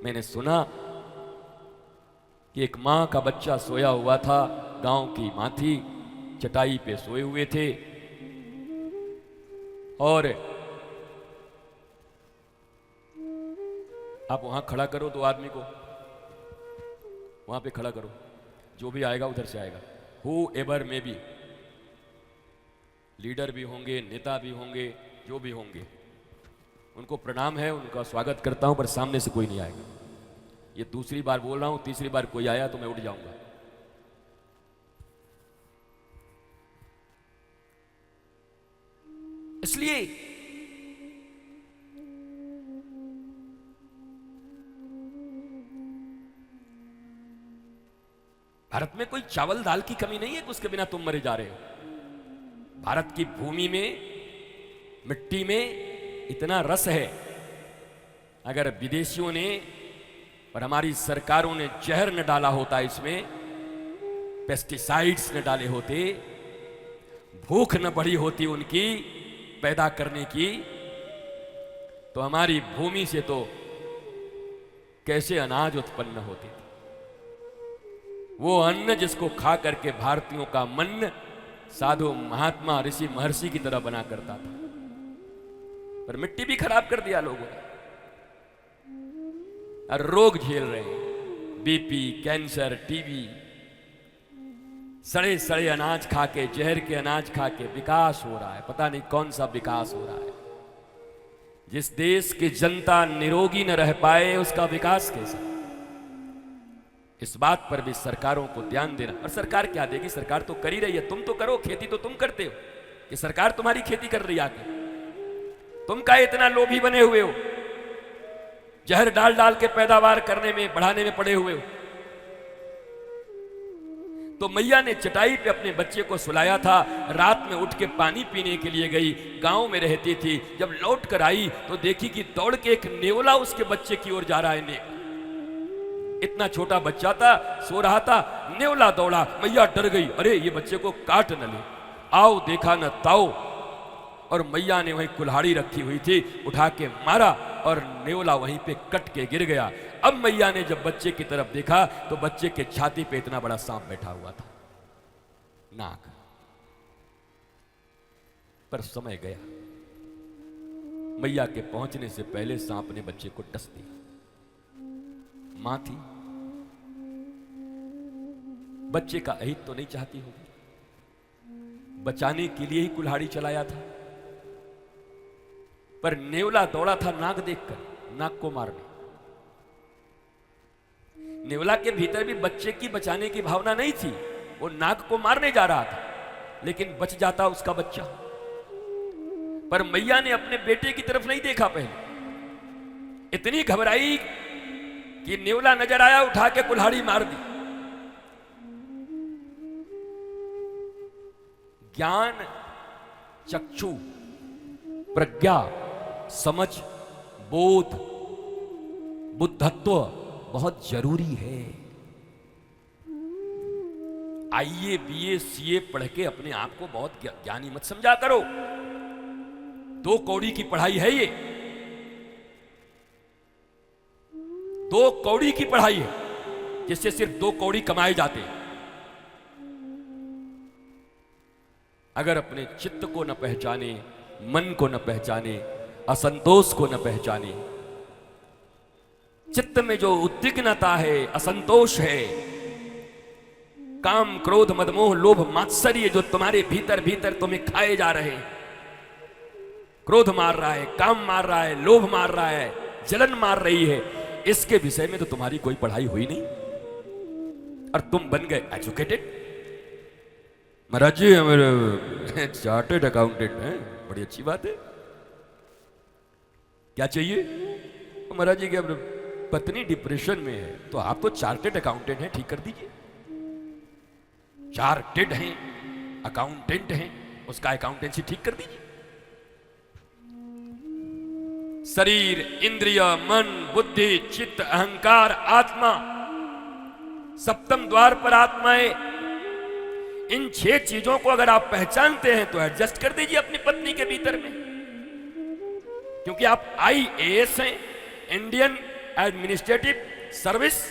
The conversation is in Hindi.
मैंने सुना कि एक मां का बच्चा सोया हुआ था, गांव की मां थी, चटाई पे सोए हुए थे और आप वहां खड़ा करो, दो आदमी को वहां पे खड़ा करो, जो भी आएगा उधर से आएगा, who ever may be, leader भी होंगे, नेता भी होंगे, जो भी होंगे, उनको प्रणाम है, उनका स्वागत करता हूं, पर सामने से कोई नहीं आएगा। ये दूसरी बार बोल रहा हूं, तीसरी बार कोई आया तो मैं उठ जाऊंगा। इसलिए भारत में कोई चावल दाल की कमी नहीं है कि उसके बिना तुम मरे जा रहे हो। भारत की भूमि में, मिट्टी में इतना रस है, अगर विदेशियों ने और हमारी सरकारों ने जहर न डाला होता, इसमें पेस्टिसाइड्स न डाले होते, भूख न बढ़ी होती उनकी पैदा करने की, तो हमारी भूमि से तो कैसे अनाज उत्पन्न होते थे। वो अन्न जिसको खा करके भारतीयों का मन साधु महात्मा ऋषि महर्षि की तरह बना करता था, पर मिट्टी भी खराब कर दिया लोगों ने और रोग झेल रहे हैं, बीपी, कैंसर, टीबी, सड़े सड़े अनाज खा के, जहर के अनाज खा के विकास हो रहा है, पता नहीं कौन सा विकास हो रहा है। जिस देश की जनता निरोगी न रह पाए उसका विकास कैसा? इस बात पर भी सरकारों को ध्यान देना। और सरकार क्या देगी? सरकार तो कर ही रही है, तुम तो करो, खेती तो तुम करते हो, कि सरकार तुम्हारी खेती कर रही है आके। तुम का इतना लोभी बने हुए हो, जहर डाल डाल के पैदावार करने में, बढ़ाने में पड़े हुए हो। तो मैया ने चटाई पे अपने बच्चे को सुलाया था, रात में उठ के पानी पीने के लिए गई, गांव में रहती थी, जब लौट कर आई तो देखी कि दौड़ के एक नेवला उसके बच्चे की ओर जा रहा है। इतना छोटा बच्चा था, सो रहा था, नेवला दौड़ा, मैया डर गई, अरे ये बच्चे को काट न ले। आओ देखा न ताओ, और मैया ने वहीं कुल्हाड़ी रखी हुई थी, उठा के मारा और नेवला वहीं पे कट के गिर गया। अब मैया ने जब बच्चे की तरफ देखा तो बच्चे के छाती पे इतना बड़ा सांप बैठा हुआ था, नाग। पर समय गया, मैया के पहुंचने से पहले सांप ने बच्चे को डस दिया। मां थी, बच्चे का अहित तो नहीं चाहती होगी, बचाने के लिए ही कुल्हाड़ी चलाया था, पर नेवला दौड़ा था नाग देखकर, नाग को मारने। नेवला के भीतर भी बच्चे की बचाने की भावना नहीं थी, वो नाग को मारने जा रहा था, लेकिन बच जाता उसका बच्चा। पर मैया ने अपने बेटे की तरफ नहीं देखा पहले, इतनी घबराई कि नेवला नजर आया, उठा के कुल्हाड़ी मार दी। ज्ञान, चक्षु, प्रज्ञा, समझ, बोध, बुद्धत्व बहुत जरूरी है। आईए, बीए, सीए पढ़ के अपने आप को बहुत ज्ञानी मत समझा करो। 2 कौड़ी की पढ़ाई है ये, 2 कौड़ी की पढ़ाई है, जिससे सिर्फ 2 कौड़ी कमाए जाते हैं। अगर अपने चित्त को न पहचाने, मन को न पहचाने, असंतोष को न पहचाने, चित्त में जो उद्विग्नता है, असंतोष है, काम, क्रोध, मदमोह, लोभ, मात्सर्य जो तुम्हारे भीतर भीतर तुम्हें खाए जा रहे हैं, क्रोध मार रहा है, काम मार रहा है, लोभ मार रहा है, जलन मार रही है, इसके विषय में तो तुम्हारी कोई पढ़ाई हुई नहीं और तुम बन गए एजुकेटेड। महाराज जी हमारे चार्टर्ड अकाउंटेंट हैं, बड़ी अच्छी बात है, क्या चाहिए? महाराज जी की पत्नी डिप्रेशन में है, तो आप तो चार्टर्ड अकाउंटेंट हैं, ठीक कर दीजिए। चार्टर्ड हैं, अकाउंटेंट हैं, उसका अकाउंटेंसी ठीक कर दीजिए। शरीर, इंद्रिय, मन, बुद्धि, चित्त, अहंकार, आत्मा, सप्तम द्वार पर आत्माएं, इन 6 चीजों को अगर आप पहचानते हैं तो एडजस्ट कर दीजिए अपनी पत्नी के भीतर में, क्योंकि आप IAS हैं, इंडियन एडमिनिस्ट्रेटिव सर्विस